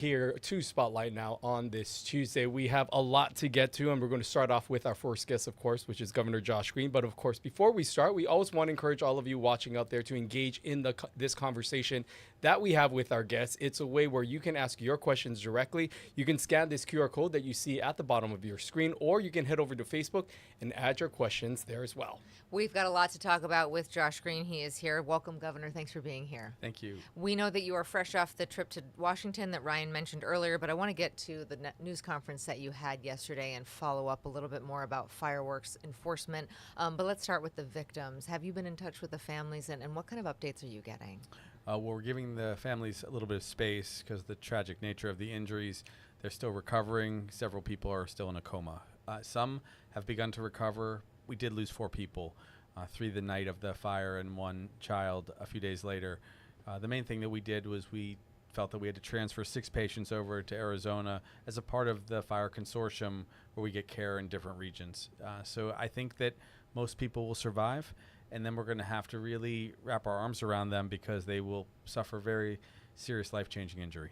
Here to Spotlight now on this Tuesday. We have a lot to get to, and we're going to start off with our first guest, of course, which is Governor Josh Green. But of course, before we start, we always want to encourage all of you watching out there to engage in this conversation that we have with our guests. It's a way where you can ask your questions directly. You can scan this QR code that you see at the bottom of your screen, or you can head over to Facebook and add your questions there as well. We've got a lot to talk about with Josh Green. He is here. Welcome, Governor. Thanks for being here. Thank you. We know that you are fresh off the trip to Washington that Ryan mentioned earlier, but I want to get to the news conference that you had yesterday and follow up a little bit more about fireworks enforcement. But let's start with the victims. Have you been in touch with the families, and what kind of updates are you getting? Well, we're giving the families a little bit of space because the tragic nature of the injuries. They're still recovering. Several people are still in a coma. Some have begun to recover. We did lose 4 people, 3 the night of the fire and 1 child a few days later. The main thing that we did was we felt that we had to transfer 6 patients over to Arizona as a part of the fire consortium where we get care in different regions. So I think that most people will survive, and then we're going to have to really wrap our arms around them because they will suffer very serious life-changing injury.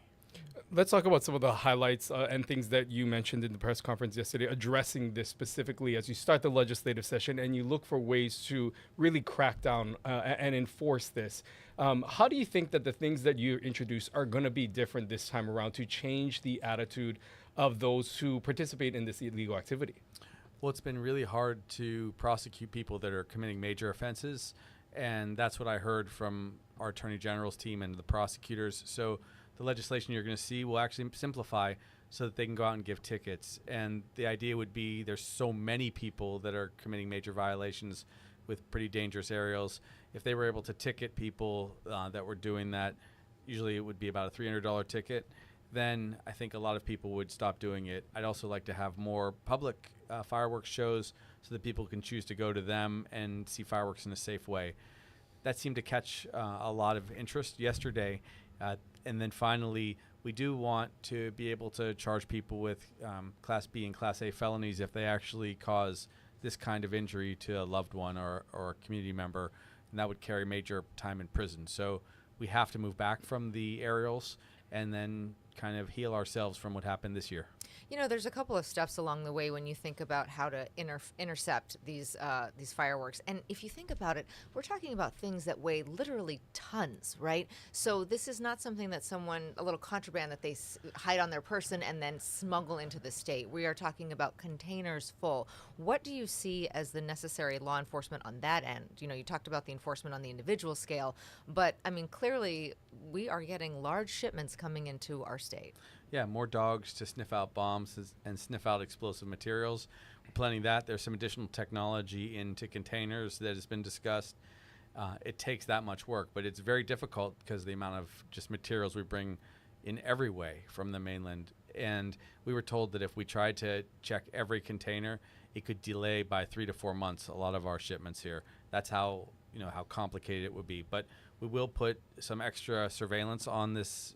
Let's talk about some of the highlights and things that you mentioned in the press conference yesterday, addressing this specifically as you start the legislative session and you look for ways to really crack down and enforce this. How do you think that the things that you introduce are going to be different this time around to change the attitude of those who participate in this illegal activity? Well, it's been really hard to prosecute people that are committing major offenses, and that's what I heard from our Attorney General's team and the prosecutors. So the legislation you're going to see will actually simplify so that they can go out and give tickets. And the idea would be there's so many people that are committing major violations with pretty dangerous aerials. If they were able to ticket people that were doing that, usually it would be about a $300 ticket, then I think a lot of people would stop doing it. I'd also like to have more public fireworks shows so that people can choose to go to them and see fireworks in a safe way. That seemed to catch a lot of interest yesterday. And then finally, we do want to be able to charge people with Class B and Class A felonies if they actually cause this kind of injury to a loved one or a community member, and that would carry major time in prison. So we have to move back from the aerials and then kind of heal ourselves from what happened this year. You know, there's a couple of steps along the way when you think about how to intercept these fireworks. And if you think about it, we're talking about things that weigh literally tons, right? So this is not something that a little contraband that they hide on their person and then smuggle into the state. We are talking about containers full. What do you see as the necessary law enforcement on that end? You know, you talked about the enforcement on the individual scale, but I mean, clearly we are getting large shipments coming into our state. Yeah, more dogs to sniff out bombs and sniff out explosive materials. We're planning that. There's some additional technology into containers that has been discussed. It takes that much work, but it's very difficult because of the amount of just materials we bring in every way from the mainland. And we were told that if we tried to check every container, it could delay by 3 to 4 months a lot of our shipments here. That's how complicated it would be. But we will put some extra surveillance on this,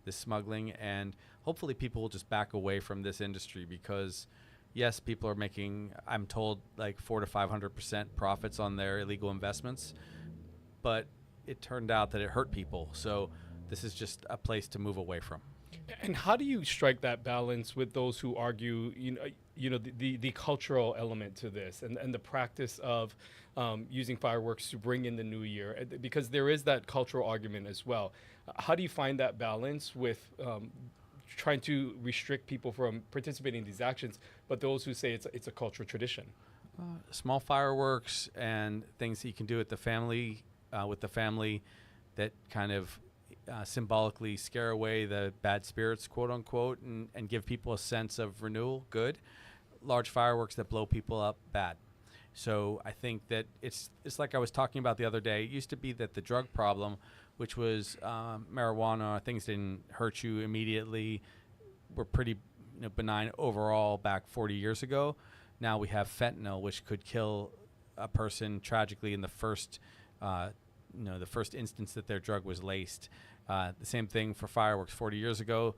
this smuggling, and hopefully people will just back away from this industry because, yes, people are making, I'm told, like 400 to 500% profits on their illegal investments, but it turned out that it hurt people. So this is just a place to move away from. And how do you strike that balance with those who argue, the cultural element to this and the practice of using fireworks to bring in the new year? Because there is that cultural argument as well. How do you find that balance with trying to restrict people from participating in these actions, but those who say it's a cultural tradition? Small fireworks and things that you can do with the family that kind of symbolically scare away the bad spirits, quote unquote, and give people a sense of renewal, good. Large fireworks that blow people up, bad. So I think that it's like I was talking about the other day. It used to be that the drug problem, which was marijuana, things didn't hurt you immediately, were pretty benign overall back 40 years ago. Now we have fentanyl, which could kill a person tragically in the first instance that their drug was laced. The same thing for fireworks 40 years ago,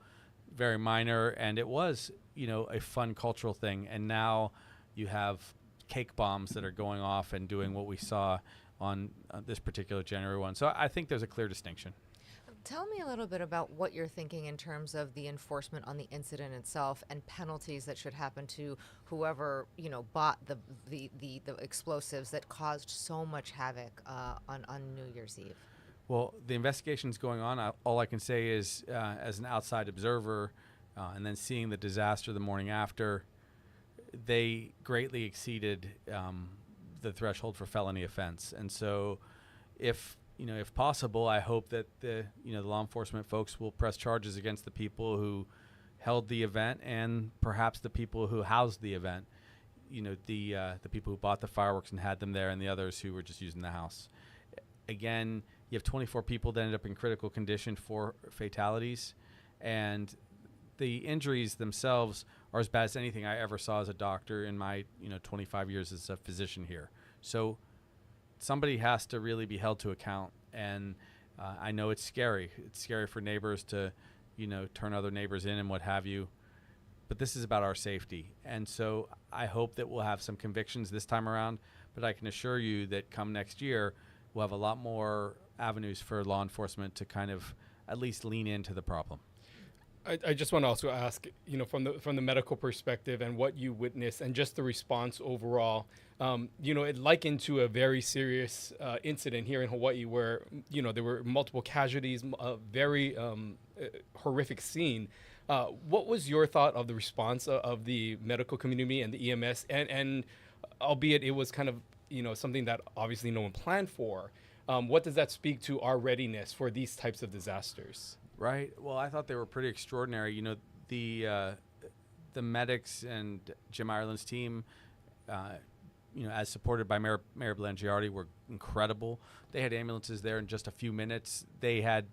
very minor, and it was, a fun cultural thing. And now you have cake bombs that are going off and doing what we saw on this particular January 1. So I think there's a clear distinction. Tell me a little bit about what you're thinking in terms of the enforcement on the incident itself and penalties that should happen to whoever bought the explosives that caused so much havoc on New Year's Eve. Well, the investigation's going on. All I can say is, as an outside observer, and then seeing the disaster the morning after, they greatly exceeded the threshold for felony offense. And so, if possible, I hope that the law enforcement folks will press charges against the people who held the event and perhaps the people who housed the event. The people who bought the fireworks and had them there, and the others who were just using the house. Again, you have 24 people that ended up in critical condition, 4 fatalities, and the injuries themselves are as bad as anything I ever saw as a doctor in my 25 years as a physician here. So somebody has to really be held to account, and I know it's scary. It's scary for neighbors to turn other neighbors in and what have you, but this is about our safety. And so I hope that we'll have some convictions this time around, but I can assure you that come next year we'll have a lot more avenues for law enforcement to kind of at least lean into the problem. I just want to also ask, from the medical perspective and what you witnessed and just the response overall, it likened to a very serious incident here in Hawaii where, there were multiple casualties, a very horrific scene. What was your thought of the response of the medical community and the EMS? And albeit it was kind of, something that obviously no one planned for, what does that speak to our readiness for these types of disasters? Right. Well, I thought they were pretty extraordinary. The medics and Jim Ireland's team, as supported by Mayor Blangiardi, were incredible. They had ambulances there in just a few minutes. They had,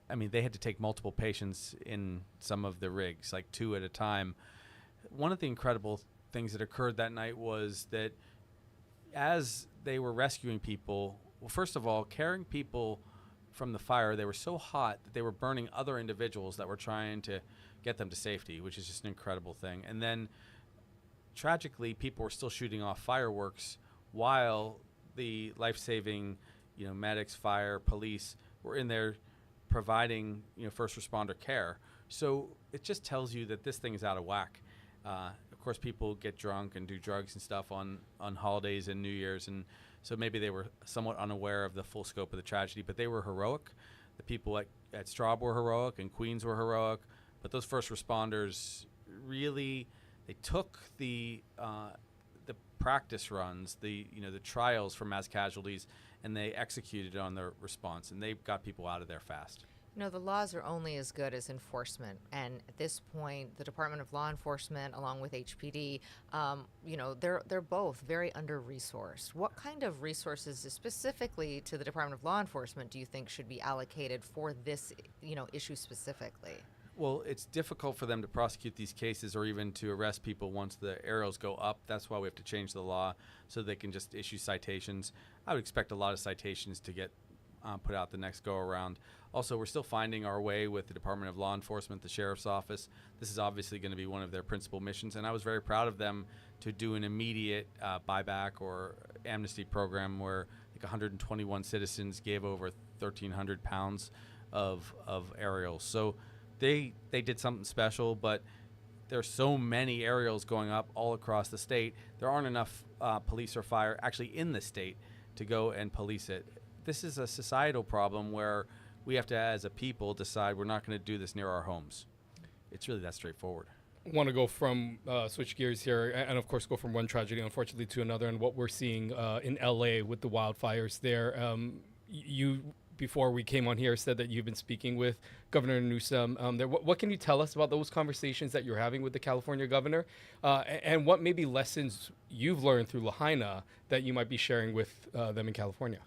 they had to take multiple patients in some of the rigs, like 2 at a time. One of the incredible things that occurred that night was that as they were rescuing people, well, first of all, carrying people from the fire, they were so hot that they were burning other individuals that were trying to get them to safety, which is just an incredible thing. And then tragically, people were still shooting off fireworks while the life-saving, medics, fire, police were in there providing, first responder care. So it just tells you that this thing is out of whack. Of course, people get drunk and do drugs and stuff on holidays and New Year's, and so maybe they were somewhat unaware of the full scope of the tragedy, but they were heroic. The people at Straub were heroic and Queens were heroic, but those first responders really, they took the practice runs, the trials for mass casualties, and they executed on their response, and they got people out of there fast. The laws are only as good as enforcement, and at this point, the Department of Law Enforcement, along with HPD, they're both very under-resourced. What kind of resources, specifically to the Department of Law Enforcement, do you think should be allocated for this, issue specifically? Well, it's difficult for them to prosecute these cases or even to arrest people once the aerials go up. That's why we have to change the law so they can just issue citations. I would expect a lot of citations to get put out the next go-around. Also, we're still finding our way with the Department of Law Enforcement, the Sheriff's Office. This is obviously going to be one of their principal missions, and I was very proud of them to do an immediate buyback or amnesty program where 121 citizens gave over 1,300 pounds of aerials. So they did something special, but there's so many aerials going up all across the state. There aren't enough police or fire actually in the state to go and police it. This is a societal problem where we have to, as a people, decide we're not going to do this near our homes. It's really that straightforward. I want to go from switch gears here and of course go from one tragedy unfortunately to another, and what we're seeing in LA with the wildfires there. You, before we came on here, said that you've been speaking with Governor Newsom there. What can you tell us about those conversations that you're having with the California governor, and what maybe lessons you've learned through Lahaina that you might be sharing with them in California?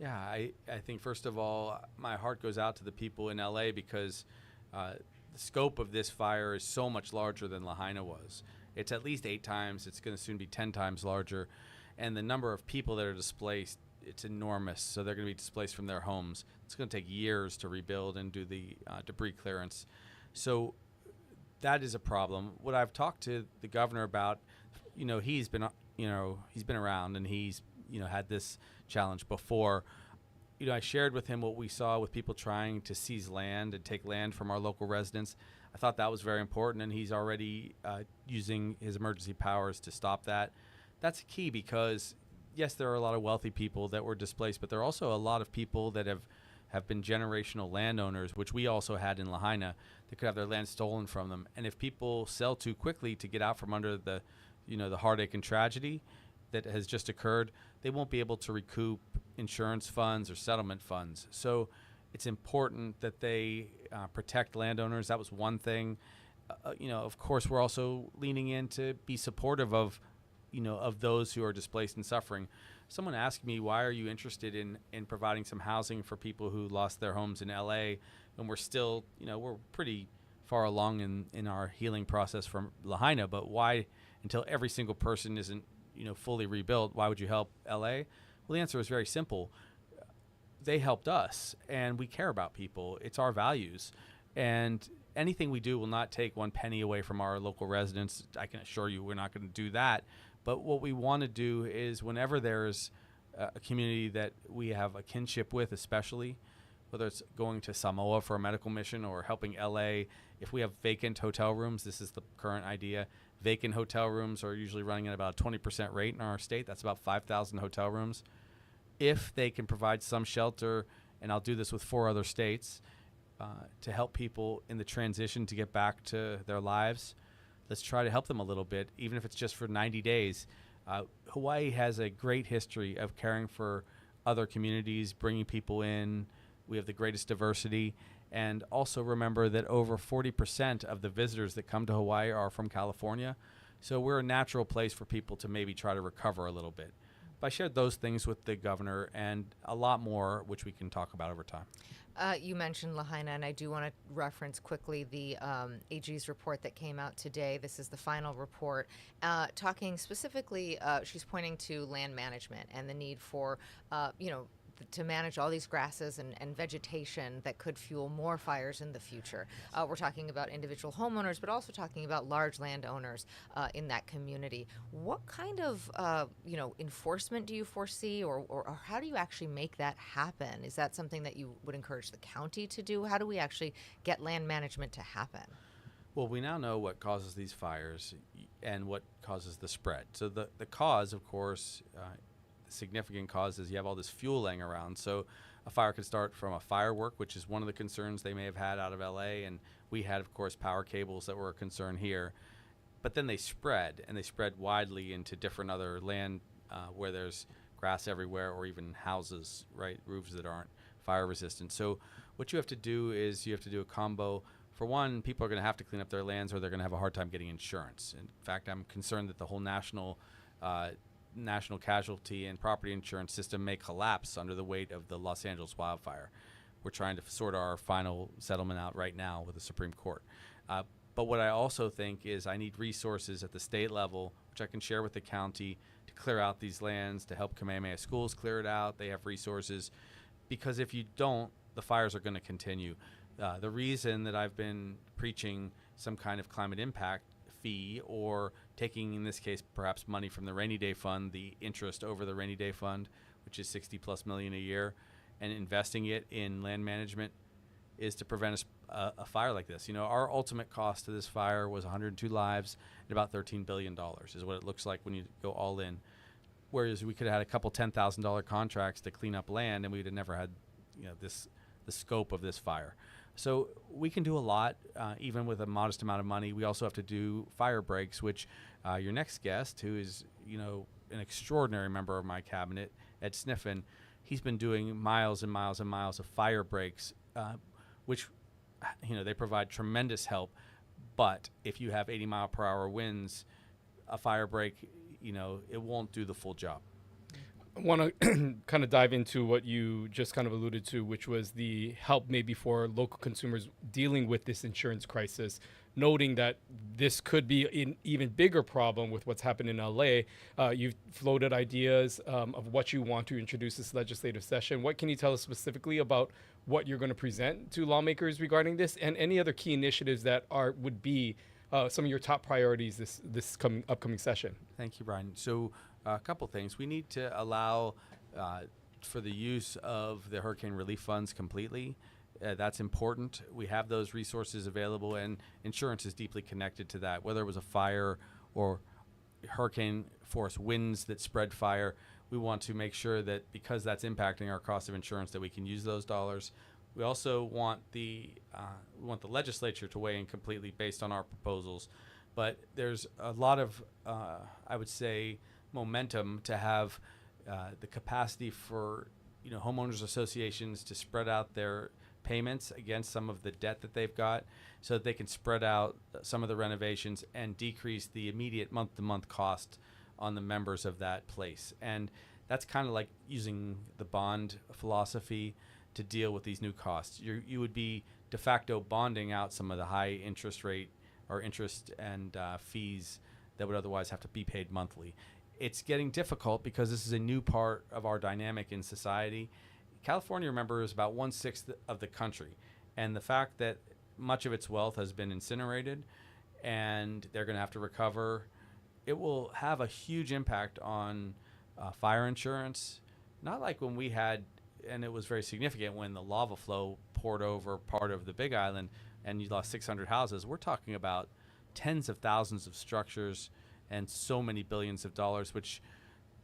Yeah, I think, first of all, my heart goes out to the people in LA because the scope of this fire is so much larger than Lahaina was. It's at least 8 times. It's going to soon be 10 times larger. And the number of people that are displaced, it's enormous. So they're going to be displaced from their homes. It's going to take years to rebuild and do the debris clearance. So that is a problem. What I've talked to the governor about, he's been around and he's had this challenge before. I shared with him what we saw with people trying to seize land and take land from our local residents. I thought that was very important, and he's already using his emergency powers to stop that. That's key because, yes, there are a lot of wealthy people that were displaced, but there are also a lot of people that have been generational landowners, which we also had in Lahaina, that could have their land stolen from them. And if people sell too quickly to get out from under the heartache and tragedy that has just occurred, they won't be able to recoup insurance funds or settlement funds. So it's important that they protect landowners. That was one thing. Of course, we're also leaning in to be supportive of those who are displaced and suffering. Someone asked me, why are you interested in providing some housing for people who lost their homes in LA? And we're still, we're pretty far along in our healing process from Lahaina, but why, until every single person isn't, fully rebuilt, why would you help LA? Well, the answer is very simple. They helped us, and we care about people. It's our values. And anything we do will not take one penny away from our local residents. I can assure you we're not going to do that. But what we want to do is whenever there's a community that we have a kinship with, especially, whether it's going to Samoa for a medical mission or helping LA, if we have vacant hotel rooms, this is the current idea. Vacant hotel rooms are usually running at about a 20% rate in our state. That's about 5,000 hotel rooms. If they can provide some shelter, and I'll do this with 4 other states, to help people in the transition to get back to their lives, let's try to help them a little bit, even if it's just for 90 days. Hawaii has a great history of caring for other communities, bringing people in. We have the greatest diversity. And also remember that over 40% of the visitors that come to Hawaii are from California. So we're a natural place for people to maybe try to recover a little bit. But I shared those things with the governor and a lot more, which we can talk about over time. You mentioned Lahaina, and I do want to reference quickly the AG's report that came out today. This is the final report, talking specifically, she's pointing to land management and the need for, to manage all these grasses and vegetation that could fuel more fires in the future. We're talking about individual homeowners, but also talking about large landowners in that community. What kind of, enforcement do you foresee, or how do you actually make that happen? Is that something that you would encourage the county to do? How do we actually get land management to happen? Well, we now know what causes these fires and what causes the spread. So the cause, of course, significant cause is you have all this fuel laying around. So a fire could start from a firework, which is one of the concerns they may have had out of LA, and we had, of course, power cables that were a concern here. But then they spread, and they spread widely into different other land where there's grass everywhere, or even houses, right, roofs that aren't fire resistant. So what you have to do is you have to do a combo. For one, people are going to have to clean up their lands, or they're going to have a hard time getting insurance. In fact, I'm concerned that the whole national casualty and property insurance system may collapse under the weight of the Los Angeles wildfire. We're trying to sort our final settlement out right now with the Supreme Court. But what I also think is I need resources at the state level, which I can share with the county, to clear out these lands, to help Kamehameha schools clear it out. They have resources. Because if you don't, the fires are going to continue. The reason that I've been preaching some kind of climate impact fee, or taking, in this case, perhaps money from the rainy day fund, the interest over the rainy day fund, which is $60+ million a year, and investing it in land management, is to prevent a fire like this. Our ultimate cost to this fire was 102 lives and about $13 billion is what it looks like when you go all in. Whereas we could have had a couple $10,000 contracts to clean up land, and we'd have never had, the scope of this fire. So we can do a lot, even with a modest amount of money. We also have to do fire breaks, which your next guest, who is, an extraordinary member of my cabinet, Ed Sniffen, he's been doing miles and miles and miles of fire breaks, which, they provide tremendous help. But if you have 80-mile-per-hour winds, a fire break, it won't do the full job. I want to kind of dive into what you just kind of alluded to, which was the help maybe for local consumers dealing with this insurance crisis, noting that this could be an even bigger problem with what's happened in LA. You've floated ideas of what you want to introduce this legislative session. What can you tell us specifically about what you're going to present to lawmakers regarding this, and any other key initiatives that would be some of your top priorities this upcoming session? Thank you, Brian. So a couple things. We need to allow for the use of the hurricane relief funds completely. That's important. We have those resources available, and insurance is deeply connected to that. Whether it was a fire or hurricane force winds that spread fire, we want to make sure that because that's impacting our cost of insurance, that we can use those dollars. We also want the legislature to weigh in completely based on our proposals, but there's a lot of I would say momentum to have the capacity for homeowners associations to spread out their payments against some of the debt that they've got, so that they can spread out some of the renovations and decrease the immediate month-to-month cost on the members of that place. And that's kind of like using the bond philosophy to deal with these new costs. You would be de facto bonding out some of the high interest rate or interest and fees that would otherwise have to be paid monthly. It's getting difficult because this is a new part of our dynamic in society. California, remember, is about 1/6 of the country, and the fact that much of its wealth has been incinerated and they're going to have to recover, it will have a huge impact on fire insurance. Not like when we had, and it was very significant when the lava flow poured over part of the Big Island and you lost 600 houses. We're talking about tens of thousands of structures and so many billions of dollars, which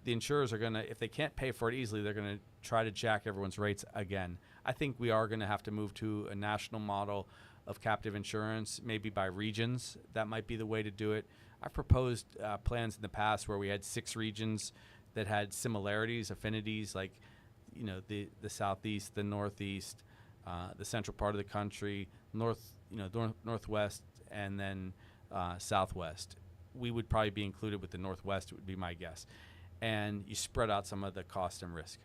the insurers are going to, if they can't pay for it easily, they're going to try to jack everyone's rates again. I think we are going to have to move to a national model of captive insurance, maybe by regions. That might be the way to do it. I've proposed plans in the past where we had 6 regions that had similarities, affinities, like the southeast, the northeast, the central part of the country, northwest, and then southwest. We would probably be included with the northwest, would be my guess. And you spread out some of the cost and risk.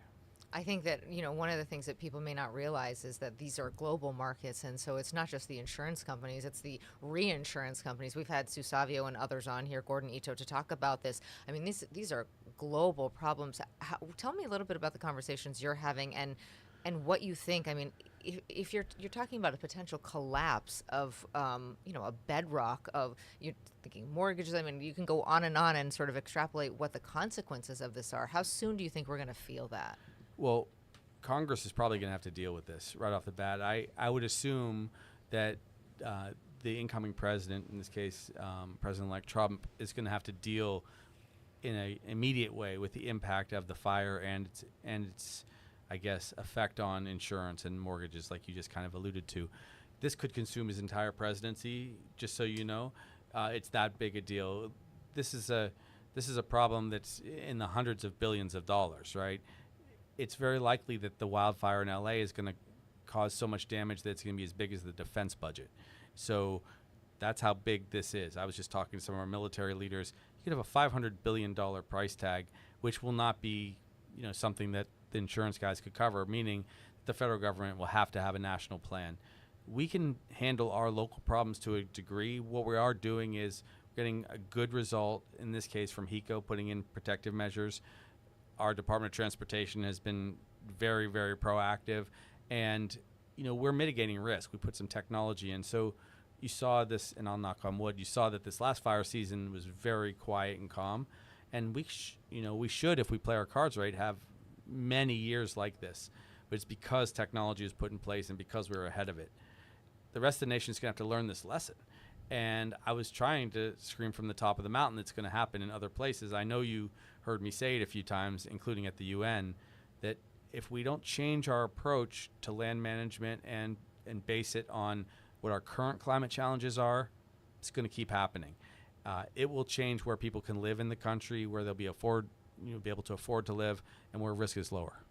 I think that, one of the things that people may not realize is that these are global markets. And so it's not just the insurance companies, it's the reinsurance companies. We've had Sue Savio and others on here, Gordon Ito, to talk about this. I mean, these are global problems. Tell me a little bit about the conversations you're having and what you think. I mean, if you're talking about a potential collapse of, a bedrock of, you're thinking mortgages, I mean, you can go on and sort of extrapolate what the consequences of this are. How soon do you think we're going to feel that? Well, Congress is probably going to have to deal with this right off the bat. I would assume that the incoming president, in this case, President-elect Trump, is going to have to deal in an immediate way with the impact of the fire and its I guess, effect on insurance and mortgages, like you just kind of alluded to. This could consume his entire presidency, just so you know. It's that big a deal. This is a problem that's in the hundreds of billions of dollars, right? It's very likely that the wildfire in LA is going to cause so much damage that it's going to be as big as the defense budget. So that's how big this is. I was just talking to some of our military leaders. You could have a $500 billion price tag, which will not be, something that the insurance guys could cover, meaning the federal government will have to have a national plan. We can handle our local problems to a degree. What we are doing is getting a good result, in this case from HECO, putting in protective measures. Our Department of Transportation has been very, very proactive, and we're mitigating risk. We put some technology in. So you saw this, and I'll knock on wood, you saw that this last fire season was very quiet and calm, and we should, if we play our cards right, have many years like this. But it's because technology is put in place and because we're ahead of it. The rest of the nation is going to have to learn this lesson. And I was trying to scream from the top of the mountain it's going to happen in other places. I know you heard me say it a few times, including at the UN, that if we don't change our approach to land management and base it on what our current climate challenges are, it's going to keep happening. It will change where people can live in the country, where they'll be able to afford to live, and where risk is lower.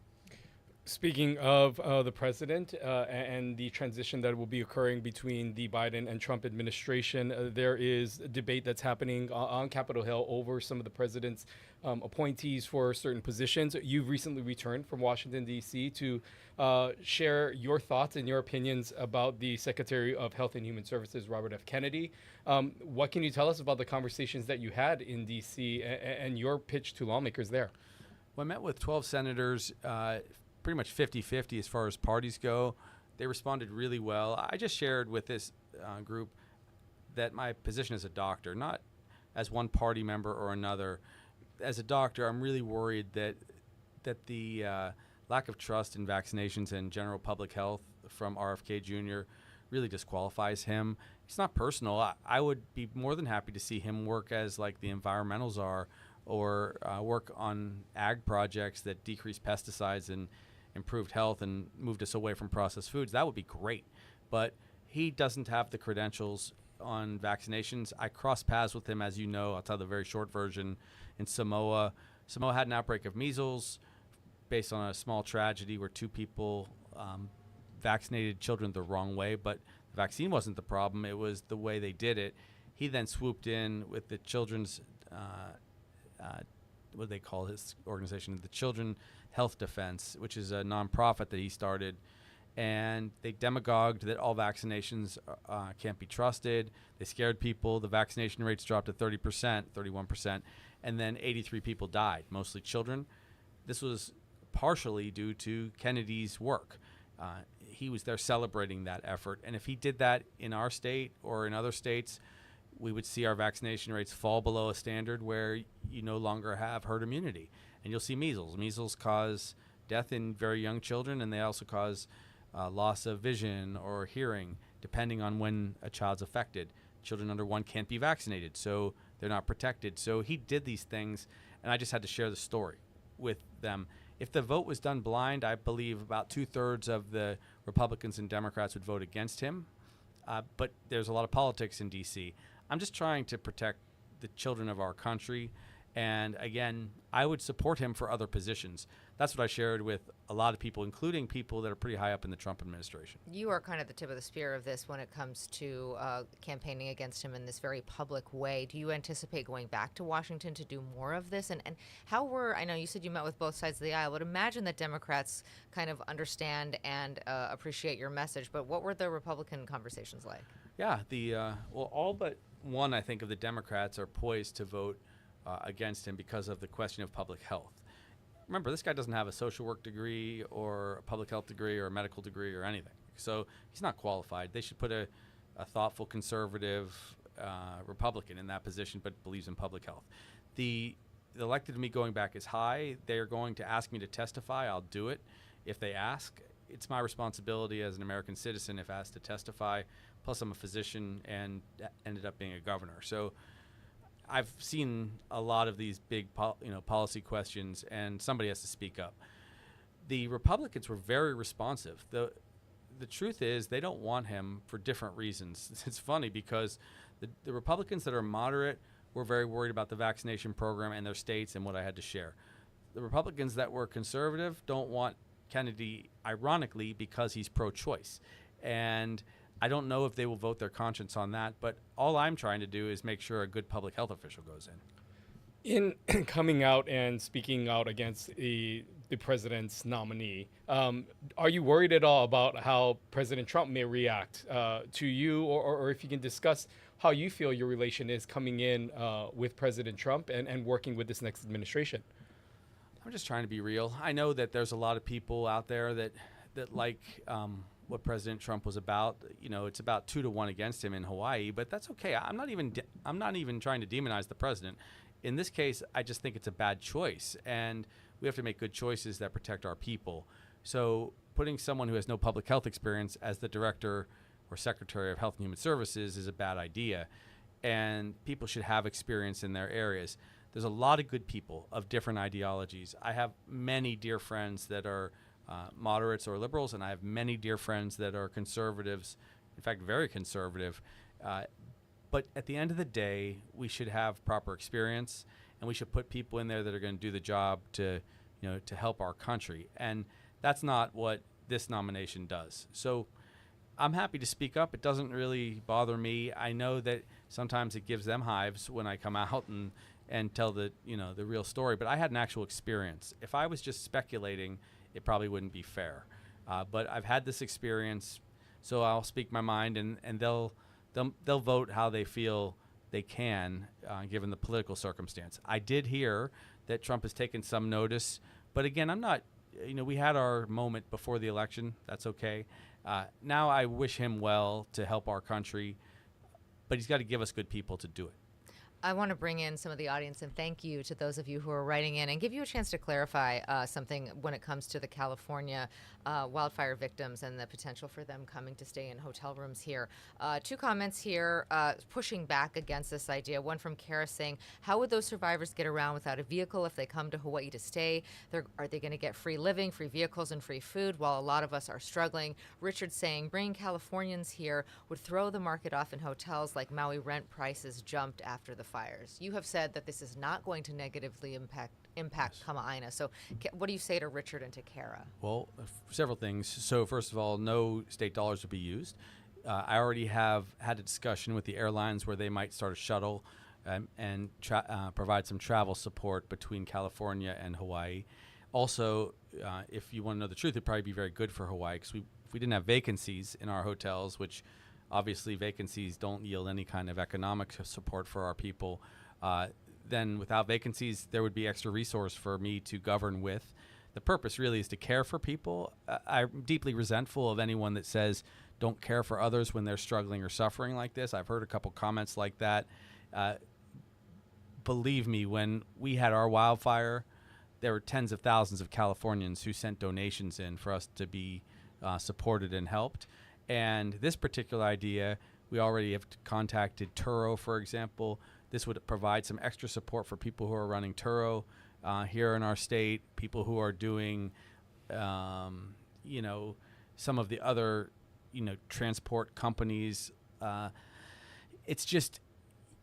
Speaking of the president and the transition that will be occurring between the Biden and Trump administration, there is a debate that's happening on Capitol Hill over some of the president's appointees for certain positions. You've recently returned from Washington, D.C. to share your thoughts and your opinions about the Secretary of Health and Human Services, Robert F. Kennedy. What can you tell us about the conversations that you had in D.C. and your pitch to lawmakers there? Well, I met with 12 senators, pretty much 50-50 as far as parties go. They responded really well. I just shared with this group that my position as a doctor, not as one party member or another. As a doctor, I'm really worried that the lack of trust in vaccinations and general public health from RFK Jr. really disqualifies him. It's not personal. I would be more than happy to see him work as like the environmental czar, or work on ag projects that decrease pesticides and improved health and moved us away from processed foods. That would be great. But he doesn't have the credentials on vaccinations. I crossed paths with him, as you know. I'll tell the very short version. In Samoa, Samoa had an outbreak of measles based on a small tragedy where two people vaccinated children the wrong way, but the vaccine wasn't the problem. It was the way they did it. He then swooped in with the children's, what do they call his organization? The Children Health Defense, which is a nonprofit that he started. And they demagogued that all vaccinations can't be trusted. They scared people. The vaccination rates dropped to 30%, 31%, and then 83 people died, mostly children. This was partially due to Kennedy's work. He was there celebrating that effort. And if he did that in our state or in other states, we would see our vaccination rates fall below a standard where you no longer have herd immunity. And you'll see measles. Measles cause death in very young children, and they also cause loss of vision or hearing, depending on when a child's affected. Children under 1 can't be vaccinated, so they're not protected. So he did these things, and I just had to share the story with them. If the vote was done blind, I believe about 2/3 of the Republicans and Democrats would vote against him. But there's a lot of politics in D.C. I'm just trying to protect the children of our country. And again, I would support him for other positions. That's what I shared with a lot of people, including people that are pretty high up in the Trump administration. You are kind of the tip of the spear of this when it comes to campaigning against him in this very public way. Do you anticipate going back to Washington to do more of this? And how I know you said you met with both sides of the aisle. I would imagine that Democrats kind of understand and appreciate your message, but what were the Republican conversations like? Yeah, well, all but one, I think, of the Democrats are poised to vote against him because of the question of public health. Remember, this guy doesn't have a social work degree or a public health degree or a medical degree or anything. So he's not qualified. They should put a thoughtful, conservative Republican in that position, but believes in public health. The elected to me going back is high. They're going to ask me to testify. I'll do it if they ask. It's my responsibility as an American citizen if asked to testify. Plus, I'm a physician and ended up being a governor. So I've seen a lot of these big policy questions, and somebody has to speak up. The Republicans were very responsive. The truth is they don't want him for different reasons. It's funny because the Republicans that are moderate were very worried about the vaccination program and their states and what I had to share. The Republicans that were conservative don't want Kennedy, ironically, because he's pro-choice. And I don't know if they will vote their conscience on that, but all I'm trying to do is make sure a good public health official goes in. In coming out and speaking out against the president's nominee, are you worried at all about how President Trump may react to you, or if you can discuss how you feel your relation is coming in with President Trump and working with this next administration? I'm just trying to be real. I know that there's a lot of people out there that like what President Trump was about. It's about 2-1 against him in Hawaii, but that's okay. I'm not even trying to demonize the president. In this case, I just think it's a bad choice, and we have to make good choices that protect our people. So putting someone who has no public health experience as the director or secretary of Health and Human Services is a bad idea, and people should have experience in their areas. There's a lot of good people of different ideologies. I have many dear friends that are moderates or liberals, and I have many dear friends that are conservatives, in fact, very conservative. But at the end of the day, we should have proper experience, and we should put people in there that are going to do the job to help our country. And that's not what this nomination does. So I'm happy to speak up. It doesn't really bother me. I know that sometimes it gives them hives when I come out and tell the real story, but I had an actual experience. If I was just speculating, it probably wouldn't be fair. But I've had this experience, so I'll speak my mind, and they'll vote how they feel they can, given the political circumstance. I did hear that Trump has taken some notice, but again, I'm not. We had our moment before the election. That's okay. Now I wish him well to help our country, but he's got to give us good people to do it. I want to bring in some of the audience and thank you to those of you who are writing in and give you a chance to clarify something when it comes to the California wildfire victims and the potential for them coming to stay in hotel rooms here. Two comments here pushing back against this idea. One from Kara saying, how would those survivors get around without a vehicle if they come to Hawaii to stay? Are they going to get free living, free vehicles, and free food while a lot of us are struggling? Richard saying, bringing Californians here would throw the market off in hotels like Maui rent prices jumped after the fires. You have said that this is not going to negatively impact Yes. Kama'aina. So what do you say to Richard and to Kara? Well, several things. So first of all, no state dollars will be used. I already have had a discussion with the airlines where they might start a shuttle and provide some travel support between California and Hawaii. Also, if you want to know the truth, it'd probably be very good for Hawaii because if we didn't have vacancies in our hotels, which obviously vacancies don't yield any kind of economic support for our people, then without vacancies, there would be extra resource for me to govern with. The purpose really is to care for people. I'm deeply resentful of anyone that says don't care for others when they're struggling or suffering like this. I've heard a couple comments like that. Believe me, when we had our wildfire, there were tens of thousands of Californians who sent donations in for us to be supported and helped. And this particular idea, we already have contacted Turo, for example. This would provide some extra support for people who are running Turo here in our state, people who are doing, some of the other, transport companies. It's just,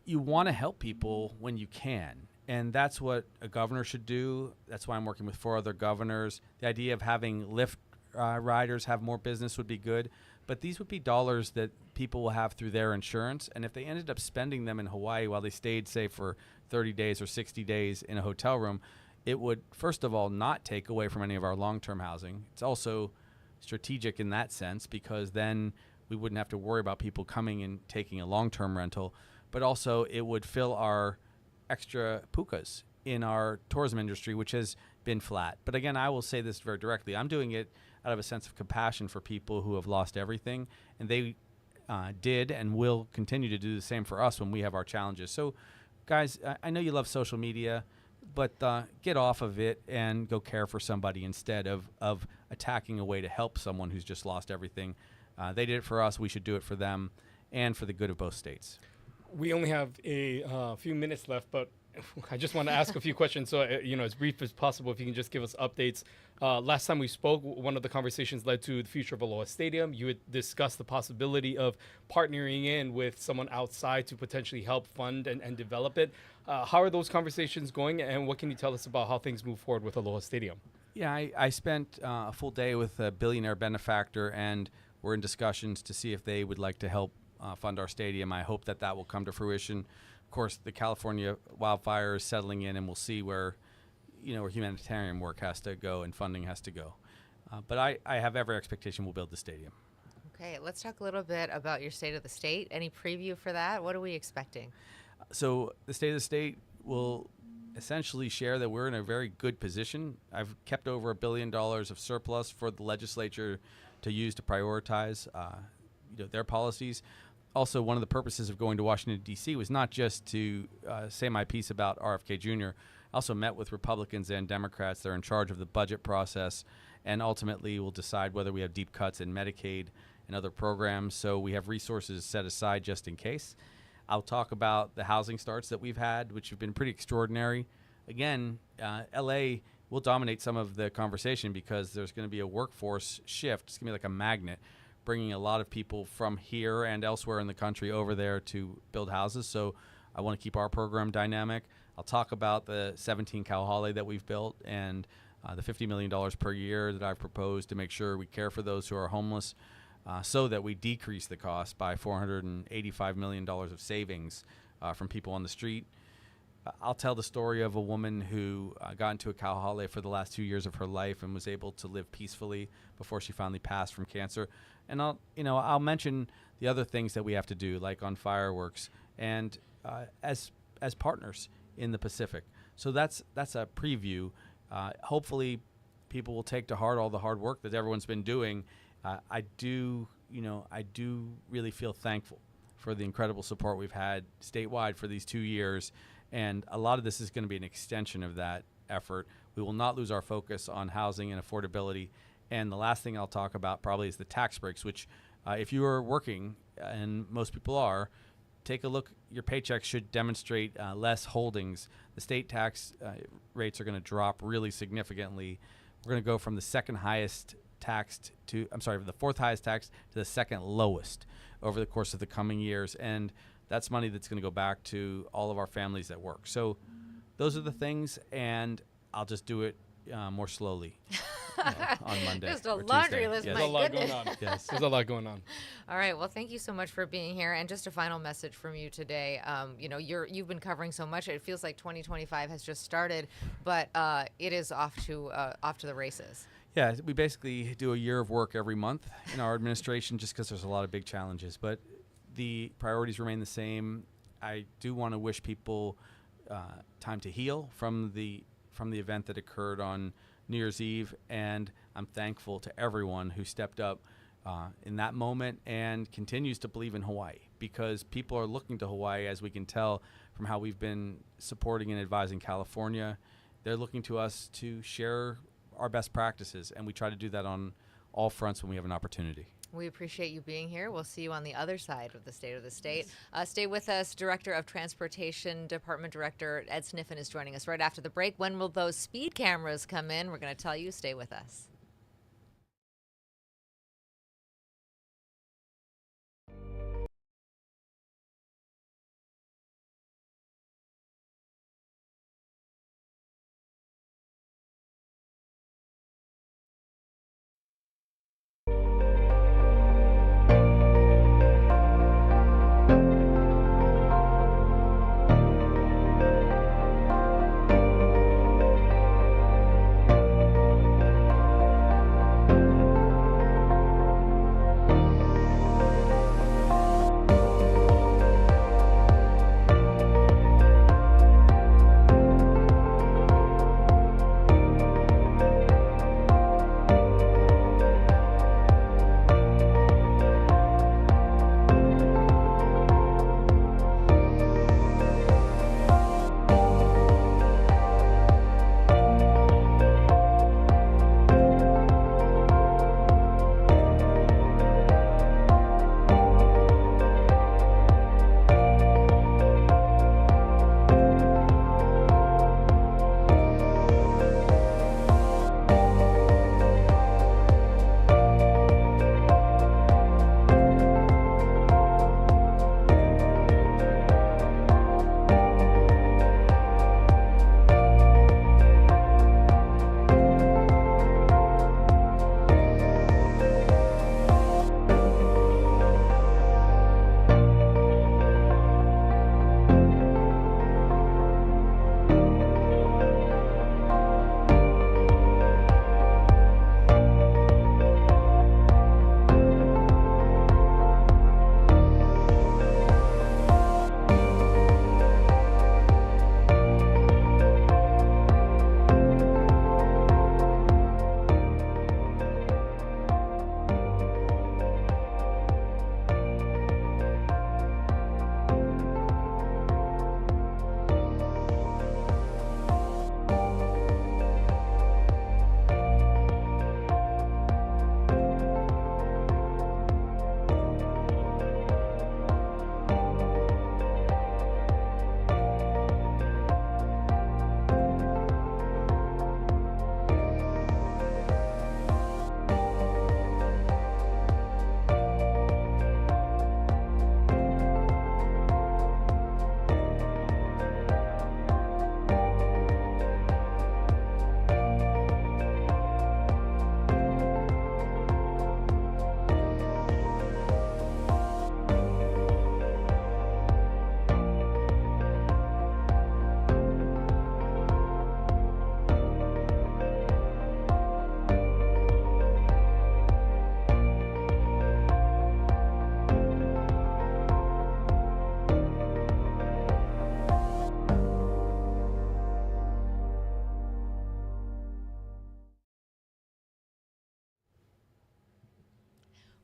you want to help people when you can. And that's what a governor should do. That's why I'm working with 4 other governors. The idea of having Lyft riders have more business would be good. But these would be dollars that people will have through their insurance. And if they ended up spending them in Hawaii while they stayed, say, for 30 days or 60 days in a hotel room, it would, first of all, not take away from any of our long-term housing. It's also strategic in that sense because then we wouldn't have to worry about people coming and taking a long-term rental. But also it would fill our extra pukas in our tourism industry, which has been flat. But again, I will say this very directly. I'm doing it out of a sense of compassion for people who have lost everything, and they did and will continue to do the same for us when we have our challenges. So, guys, I know you love social media, but get off of it and go care for somebody instead of attacking a way to help someone who's just lost everything. They did it for us. We should do it for them and for the good of both states. We only have a few minutes left, but I just want to ask a few questions. So, as brief as possible, if you can just give us updates. Last time we spoke, one of the conversations led to the future of Aloha Stadium. You had discussed the possibility of partnering in with someone outside to potentially help fund and develop it. How are those conversations going, and what can you tell us about how things move forward with Aloha Stadium? Yeah, I spent a full day with a billionaire benefactor, and we're in discussions to see if they would like to help fund our stadium. I hope that will come to fruition. Of course, the California wildfire is settling in, and we'll see where humanitarian work has to go and funding has to go. But I have every expectation we'll build the stadium. Okay, let's talk a little bit about your state of the state. Any preview for that? What are we expecting? So the state of the state will essentially share that we're in a very good position. I've kept over $1 billion of surplus for the legislature to use to prioritize their policies. Also, one of the purposes of going to Washington, D.C. was not just to say my piece about RFK Jr. I also met with Republicans and Democrats. They're in charge of the budget process, and ultimately will decide whether we have deep cuts in Medicaid and other programs. So we have resources set aside just in case. I'll talk about the housing starts that we've had, which have been pretty extraordinary. Again, L.A. will dominate some of the conversation because there's going to be a workforce shift. It's going to be like a magnet, bringing a lot of people from here and elsewhere in the country over there to build houses. So I want to keep our program dynamic. I'll talk about the 17 Kauhale that we've built and the $50 million per year that I've proposed to make sure we care for those who are homeless so that we decrease the cost by $485 million of savings from people on the street. I'll tell the story of a woman who got into a Kauhale for the last 2 years of her life and was able to live peacefully before she finally passed from cancer. And I'll mention the other things that we have to do, like on fireworks and as partners in the Pacific. So that's a preview. Hopefully, people will take to heart all the hard work that everyone's been doing. I do really feel thankful for the incredible support we've had statewide for these 2 years. And a lot of this is going to be an extension of that effort. We will not lose our focus on housing and affordability. And the last thing I'll talk about probably is the tax breaks, which if you are working, and most people are, take a look. Your paycheck should demonstrate less holdings. The state tax rates are going to drop really significantly. We're going to go from the second highest taxed to, the fourth highest taxed to the second lowest over the course of the coming years. And that's money that's going to go back to all of our families that work. So those are the things, and I'll just do it more slowly on Monday. Just a or laundry Tuesday. list, Yes. my There's a lot goodness. going on. Yes. There's a lot going on. All right. Well, thank you so much for being here. And just a final message from you today. You've been covering so much. It feels like 2025 has just started, but it is off to the races. Yeah, we basically do a year of work every month in our administration just because there's a lot of big challenges. But the priorities remain the same. I do want to wish people time to heal from the event that occurred on New Year's Eve, and I'm thankful to everyone who stepped up in that moment and continues to believe in Hawaii, because people are looking to Hawaii, as we can tell from how we've been supporting and advising California. They're looking to us to share our best practices, and we try to do that on all fronts when we have an opportunity. We appreciate you being here. We'll see you on the other side of the State of the State. Stay with us. Director of Transportation Department Director Ed Sniffen is joining us right after the break. When will those speed cameras come in? We're going to tell you. Stay with us.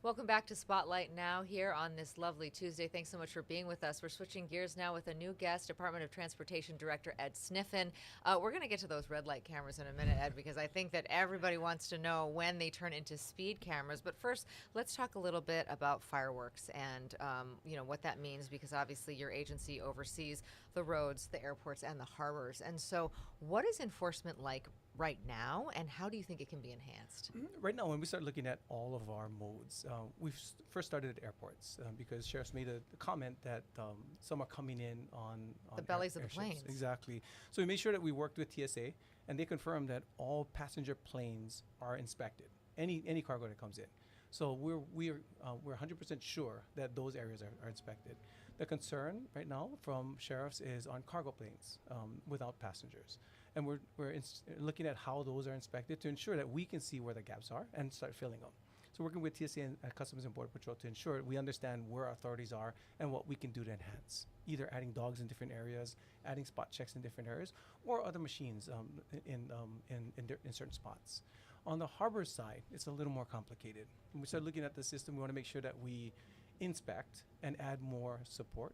Welcome back to Spotlight Now here on this lovely Tuesday. Thanks so much for being with us. We're switching gears now with a new guest, Department of Transportation Director Ed Sniffen. We're going to get to those red light cameras in a minute, Ed, because I think that everybody wants to know when they turn into speed cameras. But first, let's talk a little bit about fireworks and what that means, because obviously your agency oversees the roads, the airports, and the harbors. And so what is enforcement like right now, and how do you think it can be enhanced? Right now, when we start looking at all of our modes, we've first started at airports because sheriffs made a comment that some are coming in on The bellies of the airships. planes. Exactly. So we made sure that we worked with TSA, and they confirmed that all passenger planes are inspected. Any cargo that comes in. So we're 100% sure that those areas are inspected. The concern right now from sheriffs is on cargo planes without passengers. And we're looking at how those are inspected to ensure that we can see where the gaps are and start filling them. So working with TSA and Customs and Border Patrol to ensure we understand where our authorities are and what we can do to enhance. Either adding dogs in different areas, adding spot checks in different areas, or other machines in certain spots. On the harbor side, it's a little more complicated. When we start looking at the system, we want to make sure that we inspect and add more support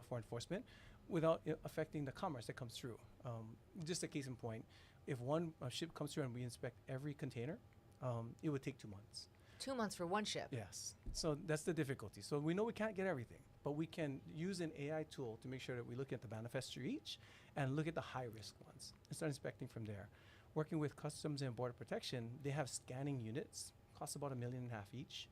for enforcement without affecting the commerce that comes through. Just a case in point, if one ship comes through and we inspect every container, it would take 2 months. 2 months for one ship. Yes. So that's the difficulty. So we know we can't get everything, but we can use an AI tool to make sure that we look at the manifest for each and look at the high risk ones and start inspecting from there. Working with Customs and Border Protection, they have scanning units, cost about $1.5 million each,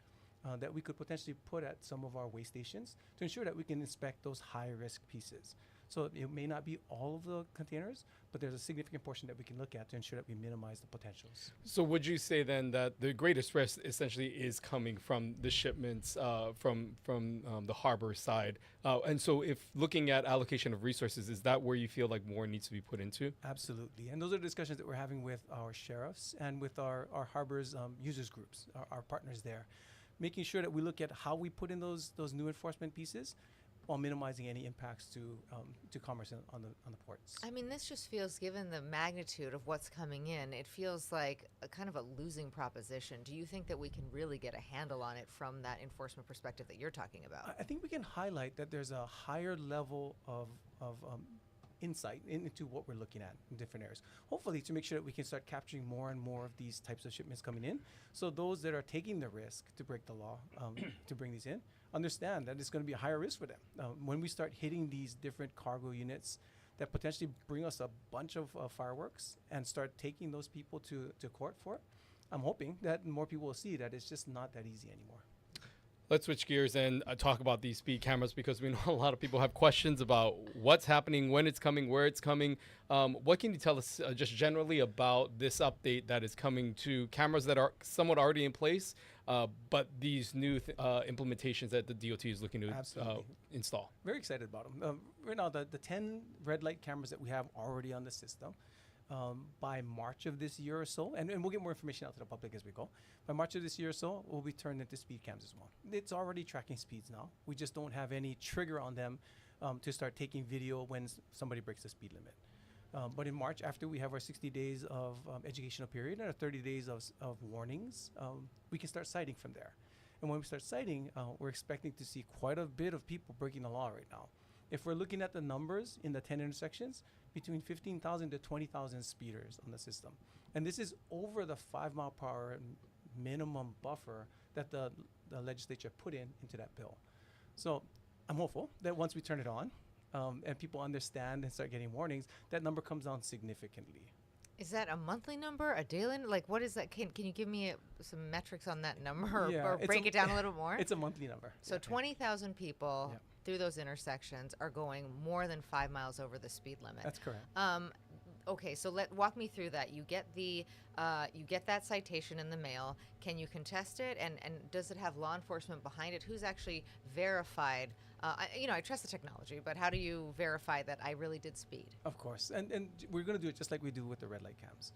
that we could potentially put at some of our weigh stations to ensure that we can inspect those high risk pieces. So it may not be all of the containers, but there's a significant portion that we can look at to ensure that we minimize the potentials. So would you say then that the greatest risk essentially is coming from the shipments from the harbor side? And so if looking at allocation of resources, is that where you feel like more needs to be put into? Absolutely. And those are the discussions that we're having with our sheriffs and with our harbors users groups, our partners there, making sure that we look at how we put in those new enforcement pieces while minimizing any impacts to commerce on the ports. I mean, this just feels, given the magnitude of what's coming in, it feels like a kind of a losing proposition. Do you think that we can really get a handle on it from that enforcement perspective that you're talking about? I think we can highlight that there's a higher level of insight into what we're looking at in different areas. Hopefully to make sure that we can start capturing more and more of these types of shipments coming in. So those that are taking the risk to break the law, to bring these in, understand that it's going to be a higher risk for them. When we start hitting these different cargo units that potentially bring us a bunch of fireworks and start taking those people to court for it, I'm hoping that more people will see that it's just not that easy anymore. Let's switch gears and talk about these speed cameras, because we know a lot of people have questions about what's happening, when it's coming, where it's coming. What can you tell us just generally about this update that is coming to cameras that are somewhat already in place, but these new implementations that the DOT is looking to install? Very excited about them. Right now, the 10 red light cameras that we have already on the system, by March of this year or so, and we'll get more information out to the public as we go. By March of this year or so, will be turned into speed cams as well. It's already tracking speeds now. We just don't have any trigger on them to start taking video when somebody breaks the speed limit. But in March, after we have our 60 days of educational period and our 30 days of warnings, we can start citing from there. And when we start citing, we're expecting to see quite a bit of people breaking the law right now. If we're looking at the numbers in the 10 intersections, between 15,000 to 20,000 speeders on the system. And this is over the 5 mile per hour minimum buffer that the legislature put into that bill. So I'm hopeful that once we turn it on and people understand and start getting warnings, that number comes down significantly. Is that a monthly number, a daily? Like, what is that? Can you give me some metrics on that number, or break it down a little more? It's a monthly number. So 20,000 people through those intersections are going more than 5 miles over the speed limit. That's correct. Okay, so walk me through that. You get that citation in the mail. Can you contest it? And does it have law enforcement behind it? Who's actually verified? I trust the technology, but how do you verify that I really did speed? Of course, and we're going to do it just like we do with the red light cams.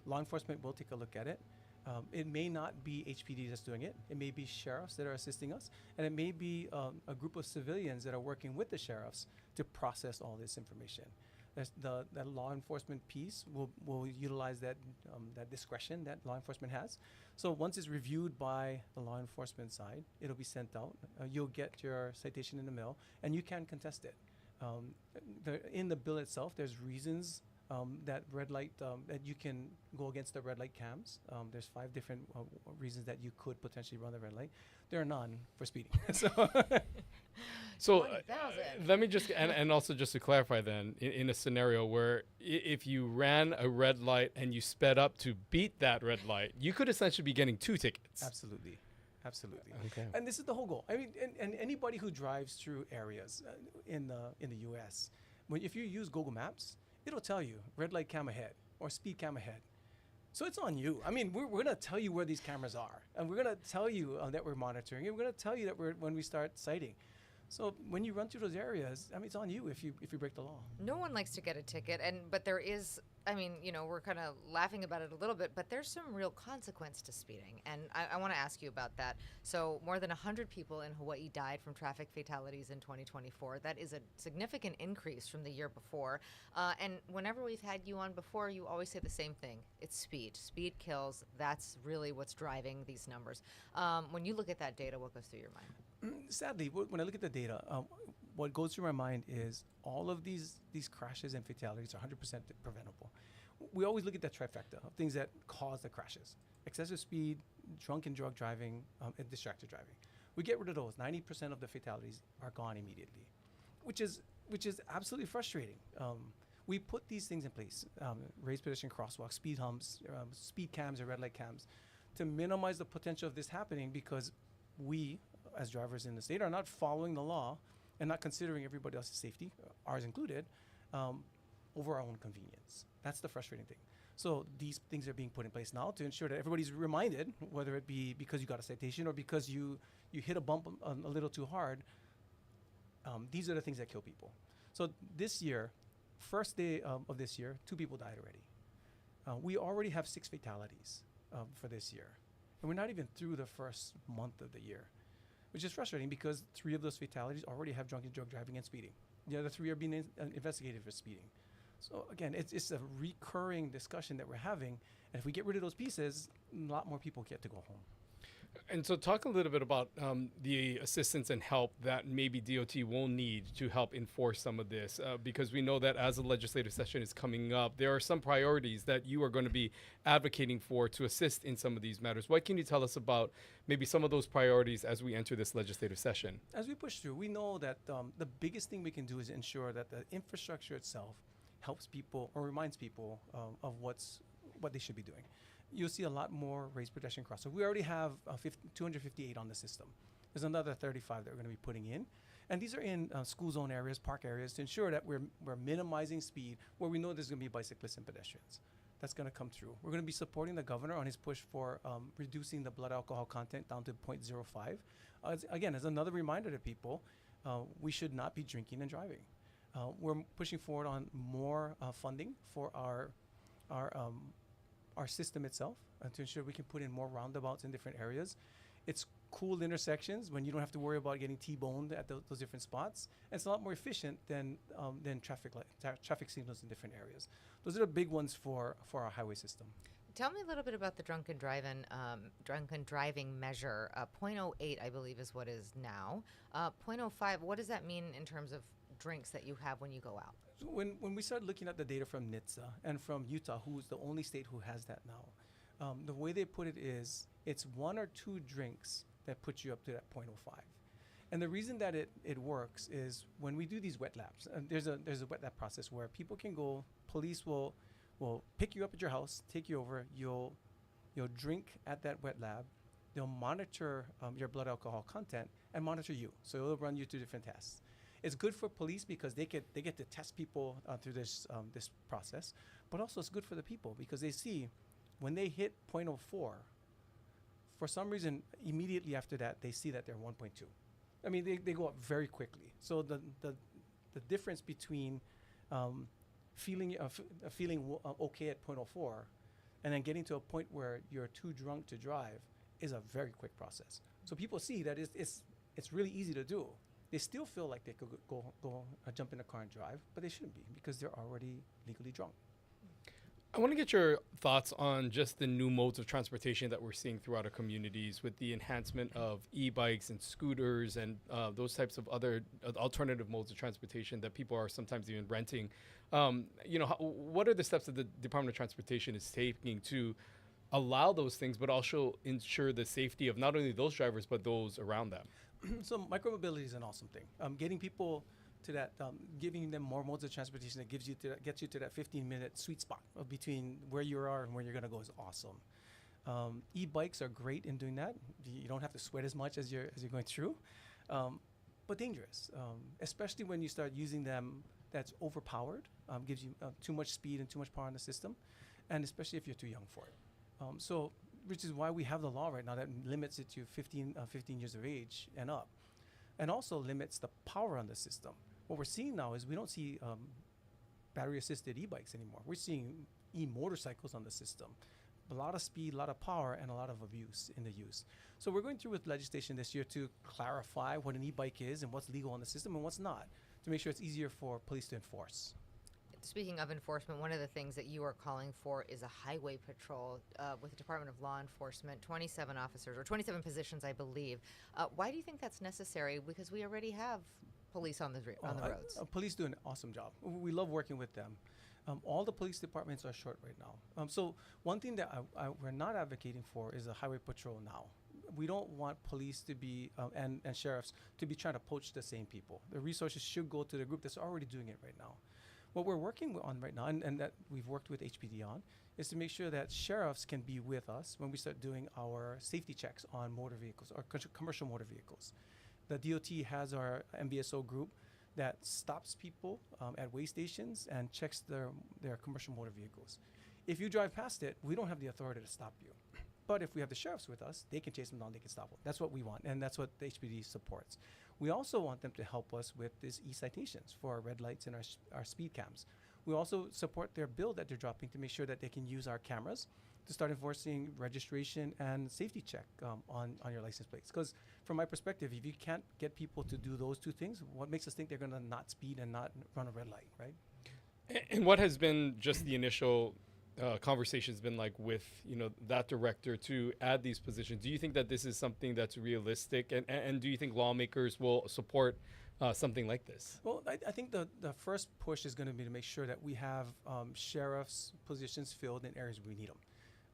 Law enforcement will take a look at it. It may not be HPD that's doing it. It may be sheriffs that are assisting us, and it may be a group of civilians that are working with the sheriffs to process all this information. that law enforcement piece will utilize that discretion that law enforcement has. So once it's reviewed by the law enforcement side, it'll be sent out. You'll get your citation in the mail, and you can contest it. In the bill itself, there's reasons that red light that you can go against the red light cams. There's 5 different reasons that you could potentially run the red light. There are none for speeding. So 20,000. let me just and also just to clarify then, in a scenario where if you ran a red light and you sped up to beat that red light, you could essentially be getting 2 tickets. Absolutely. Okay. And this is the whole goal. I mean, and anybody who drives through areas in the U.S., if you use Google Maps, it'll tell you red light cam ahead or speed cam ahead. So it's on you. I mean, we're going to tell you where these cameras are, and we're going to tell you that we're monitoring, and we're going to tell you that when we start citing. So when you run through those areas, I mean, it's on you if you break the law. No one likes to get a ticket, but there is, I mean, we're kind of laughing about it a little bit, but there's some real consequence to speeding, and I want to ask you about that. So more than 100 people in Hawaii died from traffic fatalities in 2024. That is a significant increase from the year before. And whenever we've had you on before, you always say the same thing. It's speed. Speed kills. That's really what's driving these numbers. When you look at that data, what goes through your mind? Sadly, when I look at the data, what goes through my mind is all of these crashes and fatalities are 100% preventable. We always look at that trifecta of things that cause the crashes: excessive speed, drunk and drug driving, and distracted driving. We get rid of those. 90% of the fatalities are gone immediately, which is absolutely frustrating. We put these things in place: raised pedestrian crosswalks, speed humps, speed cams, or red light cams, to minimize the potential of this happening, because we, as drivers in the state, are not following the law and not considering everybody else's safety, ours included, over our own convenience. That's the frustrating thing. So these things are being put in place now to ensure that everybody's reminded, whether it be because you got a citation or because you hit a bump a little too hard. These are the things that kill people. So this year, first day of this year, 2 people died already. We already have 6 fatalities for this year. And we're not even through the first month of the year, which is frustrating because 3 of those fatalities already have drunk and drug driving and speeding. The other 3 are being investigated for speeding. So again, it's a recurring discussion that we're having. And if we get rid of those pieces, a lot more people get to go home. And so talk a little bit about the assistance and help that maybe DOT will need to help enforce some of this, because we know that as the legislative session is coming up, there are some priorities that you are going to be advocating for to assist in some of these matters. What can you tell us about maybe some of those priorities as we enter this legislative session? As we push through, we know that the biggest thing we can do is ensure that the infrastructure itself helps people or reminds people of what they should be doing. You'll see a lot more raised pedestrian crosswalks. We already have 258 on the system. There's another 35 that we're going to be putting in. And these are in school zone areas, park areas, to ensure that we're minimizing speed where we know there's going to be bicyclists and pedestrians. That's going to come through. We're going to be supporting the governor on his push for reducing the blood alcohol content down to 0.05. Again, as another reminder to people, we should not be drinking and driving. We're pushing forward on more funding for our system itself, to ensure we can put in more roundabouts in different areas. It's cool intersections when you don't have to worry about getting T-boned at those different spots. And it's a lot more efficient than traffic signals in different areas. Those are the big ones for our highway system. Tell me a little bit about the drunken driving measure. 0.08, I believe, is what is now. 0.05, what does that mean in terms of drinks that you have when you go out? So when we started looking at the data from NHTSA and from Utah, who's the only state who has that now, the way they put it is it's 1 or 2 drinks that put you up to that 0.05. And the reason that it works is when we do these wet laps, there's a wet lap process where people can go, police will pick you up at your house, take you over, you'll drink at that wet lab, they'll monitor your blood alcohol content and monitor you. So it'll run you through different tests. It's good for police because they get to test people through this process, but also it's good for the people because they see when they hit 0.04, for some reason, immediately after that, they see that they're 1.2. I mean, they go up very quickly. So the difference between feeling okay at 0.04 and then getting to a point where you're too drunk to drive is a very quick process. So people see that it's really easy to do. they still feel like they could jump in a car and drive, but they shouldn't be because they're already legally drunk. I want to get your thoughts on just the new modes of transportation that we're seeing throughout our communities with the enhancement of e-bikes and scooters and those types of other alternative modes of transportation that people are sometimes even renting. What are the steps that the Department of Transportation is taking to allow those things, but also ensure the safety of not only those drivers, but those around them? So micromobility is an awesome thing. Getting people to that, giving them more modes of transportation that gets you to that 15-minute sweet spot of between where you are and where you're going to go is awesome. E-bikes are great in doing that. You don't have to sweat as much as you're going through, but dangerous, especially when you start using them. That's overpowered, gives you too much speed and too much power in the system, and especially if you're too young for it. Which is why we have the law right now that limits it to 15 years of age and up, and also limits the power on the system. What we're seeing now is we don't see battery-assisted e-bikes anymore. We're seeing e-motorcycles on the system. A lot of speed, a lot of power, and a lot of abuse in the use. So we're going through with legislation this year to clarify what an e-bike is and what's legal on the system and what's not, to make sure it's easier for police to enforce. Speaking of enforcement, one of the things that you are calling for is a highway patrol with the Department of Law Enforcement, 27 officers, or 27 positions, I believe. Why do you think that's necessary? Because we already have police on the roads. Police do an awesome job. We love working with them. All the police departments are short right now. So one thing that we're not advocating for is a highway patrol now. We don't want police to be, and sheriffs, to be trying to poach the same people. The resources should go to the group that's already doing it right now. What we're working on right now, and that we've worked with HPD on, is to make sure that sheriffs can be with us when we start doing our safety checks on motor vehicles or commercial motor vehicles. The DOT has our MVSO group that stops people at weigh stations and checks their commercial motor vehicles. If you drive past it, we don't have the authority to stop you. But if we have the sheriffs with us, they can chase them down, they can stop them. That's what we want, and that's what the HPD supports. We also want them to help us with these e-citations for our red lights and our speed cams. We also support their bill that they're dropping to make sure that they can use our cameras to start enforcing registration and safety check on your license plates. Because from my perspective, if you can't get people to do those two things, what makes us think they're going to not speed and not run a red light, right? And what has been just the initial conversations been like with that director to add these positions? Do you think that this is something that's realistic, and do you think lawmakers will support something like this? Well, I think the first push is going to be to make sure that we have sheriff's positions filled in areas where we need them.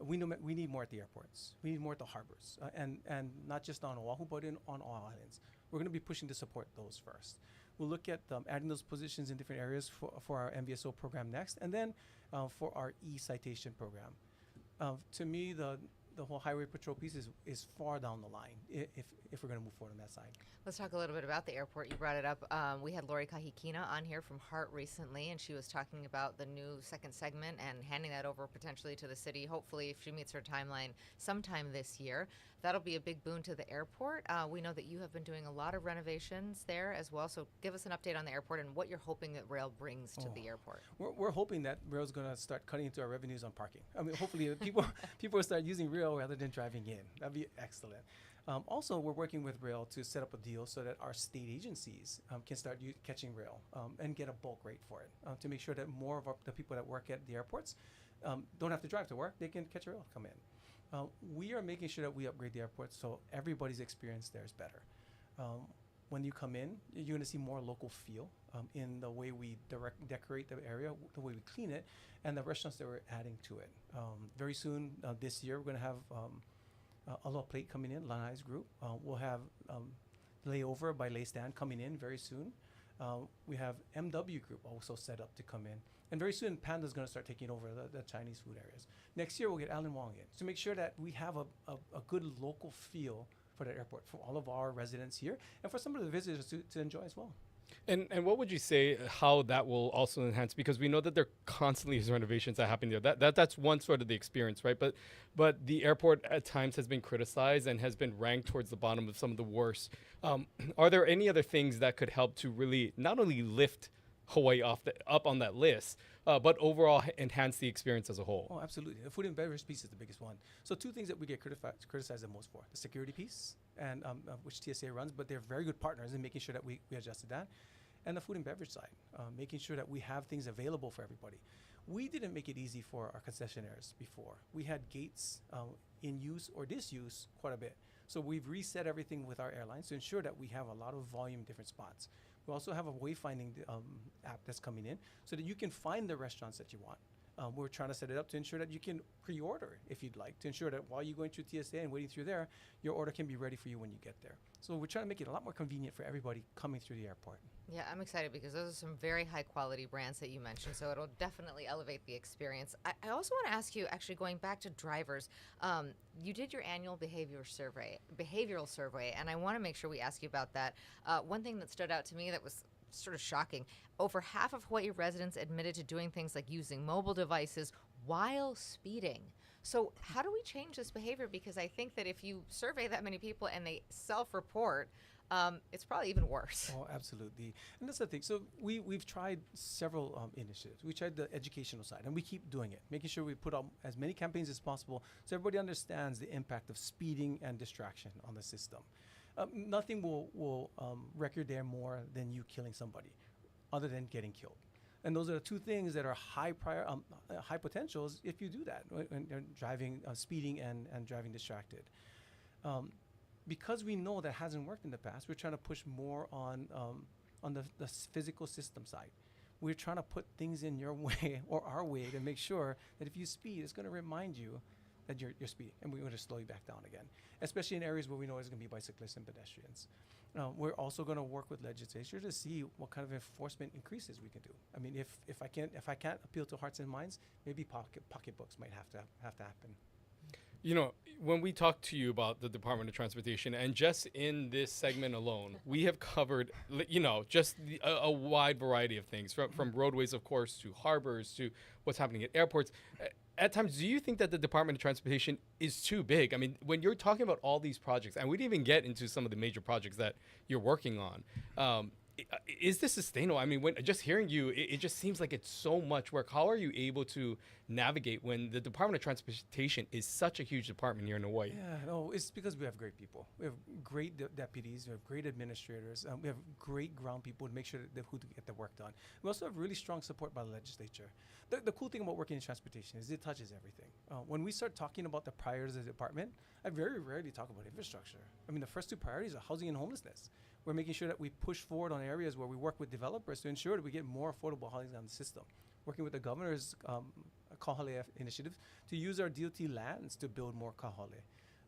We need more at the airports. We need more at the harbors, and not just on Oahu, but on all islands. We're going to be pushing to support those first. We'll look at adding those positions in different areas for our MVSO program next, and then for our e-citation program. To me, the whole highway patrol piece is far down the line if we're going to move forward on that side. Let's talk a little bit about the airport. You brought it up. We had Lori Kahikina on here from HART recently, and she was talking about the new second segment and handing that over potentially to the city, hopefully if she meets her timeline sometime this year. That'll be a big boon to the airport. We know that you have been doing a lot of renovations there as well, so give us an update on the airport and what you're hoping that rail brings to the airport. We're hoping that rail's going to start cutting into our revenues on parking. I mean, hopefully people will start using rail rather than driving in. That'd be excellent. Also, we're working with rail to set up a deal so that our state agencies can start catching rail and get a bulk rate for it to make sure that more of the people that work at the airports don't have to drive to work. They can catch a rail, come in. We are making sure that we upgrade the airport so everybody's experience there is better. When you come in, you're going to see more local feel in the way we decorate the area, the way we clean it, and the restaurants that we're adding to it. Very soon this year, we're going to have Aloha Plate coming in, Lanai's group. We'll have Layover by Lay Stand coming in very soon. We have MW Group also set up to come in. And very soon, Panda's going to start taking over the Chinese food areas. Next year, we'll get Alan Wong in to make sure that we have a good local feel for the airport, for all of our residents here, and for some of the visitors to enjoy as well. And what would you say how that will also enhance? Because we know that there constantly is renovations that happen there. That's one sort of the experience, right? But the airport at times has been criticized and has been ranked towards the bottom of some of the worst. Are there any other things that could help to really not only lift Hawaii up on that list, but overall enhance the experience as a whole? Oh, absolutely. The food and beverage piece is the biggest one. So two things that we get criticized the most for: the security piece and which TSA runs, but they're very good partners in making sure that we adjusted that. And the food and beverage side, making sure that we have things available for everybody. We didn't make it easy for our concessionaires before. We had gates in use or disuse quite a bit. So we've reset everything with our airlines to ensure that we have a lot of volume in different spots. We also have a wayfinding app that's coming in so that you can find the restaurants that you want. We're trying to set it up to ensure that you can pre-order if you'd like, to ensure that while you're going through TSA and waiting through there, your order can be ready for you when you get there. So we're trying to make it a lot more convenient for everybody coming through the airport. Yeah, I'm excited because those are some very high quality brands that you mentioned, so it'll definitely elevate the experience. I also want to ask you, actually going back to drivers, you did your annual behavioral survey, and I want to make sure we ask you about that. One thing that stood out to me that was sort of shocking, over half of Hawaii residents admitted to doing things like using mobile devices while speeding. So how do we change this behavior? Because I think that if you survey that many people and they self-report, it's probably even worse. Oh, absolutely. And that's the thing. So we've tried several initiatives. We tried the educational side, and we keep doing it, making sure we put out as many campaigns as possible so everybody understands the impact of speeding and distraction on the system. Nothing will wreck your day more than you killing somebody, other than getting killed. And those are the two things that are high potentials if you do that, when driving, speeding and driving distracted. Because we know that hasn't worked in the past, we're trying to push more on the physical system side. We're trying to put things in your way or our way to make sure that if you speed, it's going to remind you that you're speeding, and we're going to slow you back down again, especially in areas where we know there's going to be bicyclists and pedestrians. We're also going to work with legislature to see what kind of enforcement increases we can do. I mean, if I can't appeal to hearts and minds, maybe pocketbooks might have to happen. You know, when we talk to you about the Department of Transportation, and just in this segment alone, we have covered, you know, just a wide variety of things, from roadways, of course, to harbors, to what's happening at airports. At times, do you think that the Department of Transportation is too big? I mean, when you're talking about all these projects, and we didn't even get into some of the major projects that you're working on, is this sustainable? I mean, when just hearing you, it just seems like it's so much work. How are you able to navigate when the Department of Transportation is such a huge department here in Hawaii? Yeah, no, it's because we have great people. We have great deputies. We have great administrators. We have great ground people to make sure that who to get the work done. We also have really strong support by the legislature. The cool thing about working in transportation is it touches everything. When we start talking about the priorities of the department, I very rarely talk about infrastructure. I mean, the first two priorities are housing and homelessness. We're making sure that we push forward on areas where we work with developers to ensure that we get more affordable housing on the system. Working with the governor's kahale initiative to use our DOT lands to build more kahale.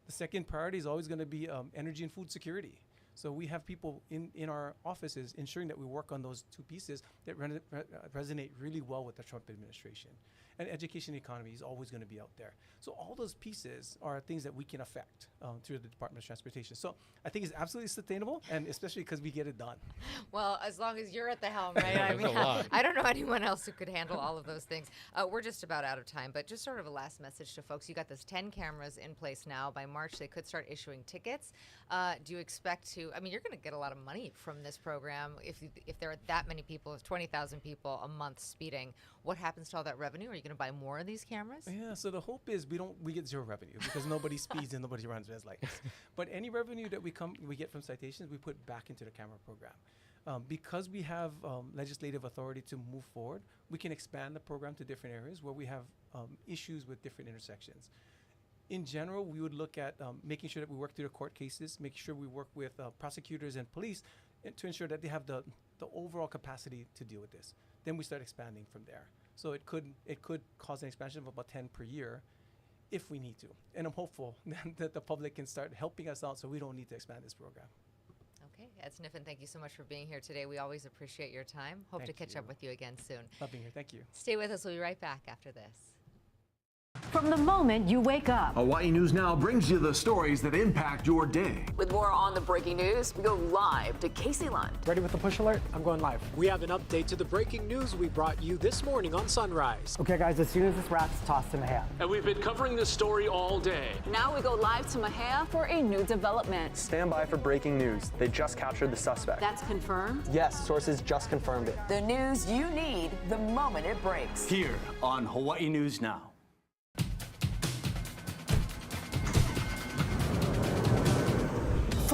The second priority is always going to be energy and food security. So we have people in our offices ensuring that we work on those two pieces that resonate really well with the Trump administration. And education and economy is always going to be out there. So all those pieces are things that we can affect through the Department of Transportation. So I think it's absolutely sustainable, and especially because we get it done. Well, as long as you're at the helm, right? I mean, I don't know anyone else who could handle all of those things. We're just about out of time, but just sort of a last message to folks. You got those 10 cameras in place now. By March, they could start issuing tickets. Do you expect to, I mean, you're going to get a lot of money from this program if there are that many people, 20,000 people a month speeding. What happens to all that revenue? Are you going to buy more of these cameras? Yeah, so the hope is we get zero revenue because nobody speeds and nobody runs red lights. But any revenue that we get from citations, we put back into the camera program. Because we have legislative authority to move forward, we can expand the program to different areas where we have issues with different intersections. In general, we would look at making sure that we work through the court cases, making sure we work with prosecutors and police to ensure that they have the overall capacity to deal with this. Then we start expanding from there. So it could cause an expansion of about 10 per year if we need to. And I'm hopeful that the public can start helping us out so we don't need to expand this program. Okay, Ed Sniffen, thank you so much for being here today. We always appreciate your time. Hope to catch up with you again soon. Love being here. Thank you. Stay with us. We'll be right back after this. From the moment you wake up. Hawaii News Now brings you the stories that impact your day. With more on the breaking news, we go live to Casey Lund. Ready with the push alert? I'm going live. We have an update to the breaking news we brought you this morning on Sunrise. Okay, guys, as soon as this wraps, toss to Mahia. And we've been covering this story all day. Now we go live to Mahia for a new development. Stand by for breaking news. They just captured the suspect. That's confirmed? Yes, sources just confirmed it. The news you need the moment it breaks. Here on Hawaii News Now.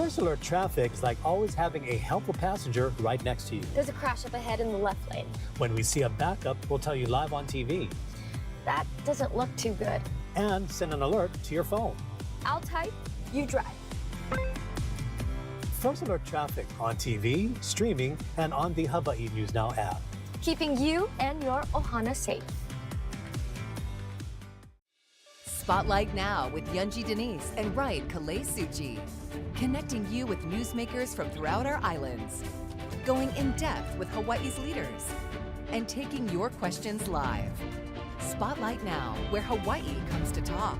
First alert traffic is like always having a helpful passenger right next to you. There's a crash up ahead in the left lane. When we see a backup, we'll tell you live on TV. That doesn't look too good. And send an alert to your phone. I'll type, you drive. First alert traffic on TV, streaming, and on the Hawaii News Now app. Keeping you and your ohana safe. Spotlight Now with Yunji Denise and Wright Kalei Suji. Connecting you with newsmakers from throughout our islands. Going in depth with Hawaii's leaders. And taking your questions live. Spotlight Now, where Hawaii comes to talk.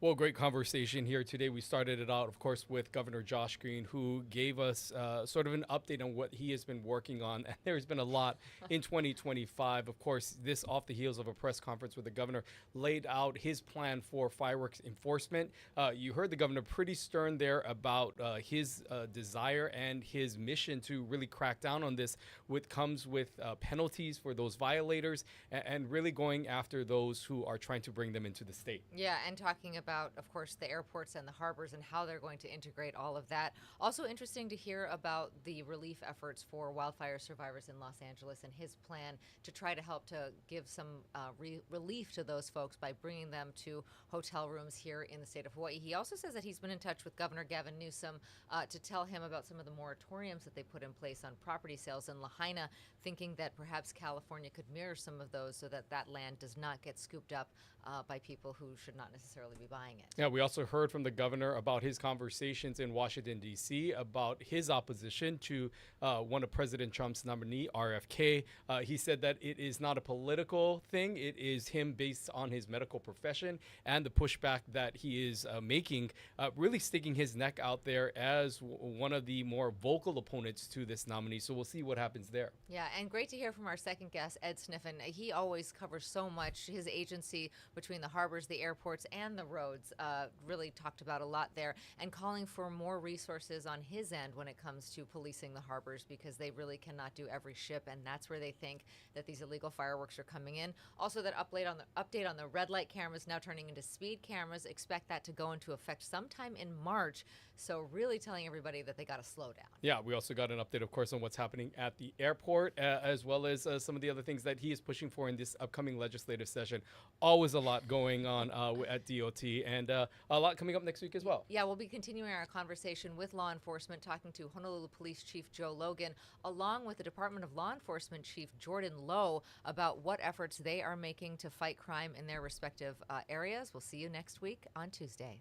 Well, great conversation here today. We started it out, of course, with Governor Josh Green, who gave us sort of an update on what he has been working on. And there's been a lot in 2025. Of course, this off the heels of a press conference where the governor laid out his plan for fireworks enforcement. You heard the governor pretty stern there about his desire and his mission to really crack down on this, which comes with penalties for those violators and really going after those who are trying to bring them into the state. Yeah, and talking about, of course, the airports and the harbors and how they're going to integrate all of that. Also interesting to hear about the relief efforts for wildfire survivors in Los Angeles and his plan to try to help to give some relief to those folks by bringing them to hotel rooms here in the state of Hawaii. He also says that he's been in touch with Governor Gavin Newsom to tell him about some of the moratoriums that they put in place on property sales in Lahaina, thinking that perhaps California could mirror some of those so that that land does not get scooped up by people who should not necessarily be buying it. Yeah, we also heard from the governor about his conversations in Washington, D.C., about his opposition to one of President Trump's nominee, RFK. He said that it is not a political thing. It is him based on his medical profession and the pushback that he is making, really sticking his neck out there as one of the more vocal opponents to this nominee. So we'll see what happens there. Yeah, and great to hear from our second guest, Ed Sniffen. He always covers so much. His agency between the harbors, the airports, and the roads really talked about a lot there, and calling for more resources on his end when it comes to policing the harbors, because they really cannot do every ship, and that's where they think that these illegal fireworks are coming in. Also, that update on the red light cameras now turning into speed cameras. Expect that to go into effect sometime in March. So really telling everybody that they got to slow down. Yeah, we also got an update, of course, on what's happening at the airport, as well as some of the other things that he is pushing for in this upcoming legislative session. Always a lot going on at DOT, and a lot coming up next week as well. Yeah, we'll be continuing our conversation with law enforcement, talking to Honolulu Police Chief Joe Logan, along with the Department of Law Enforcement Chief Jordan Lowe, about what efforts they are making to fight crime in their respective areas. We'll see you next week on Tuesday.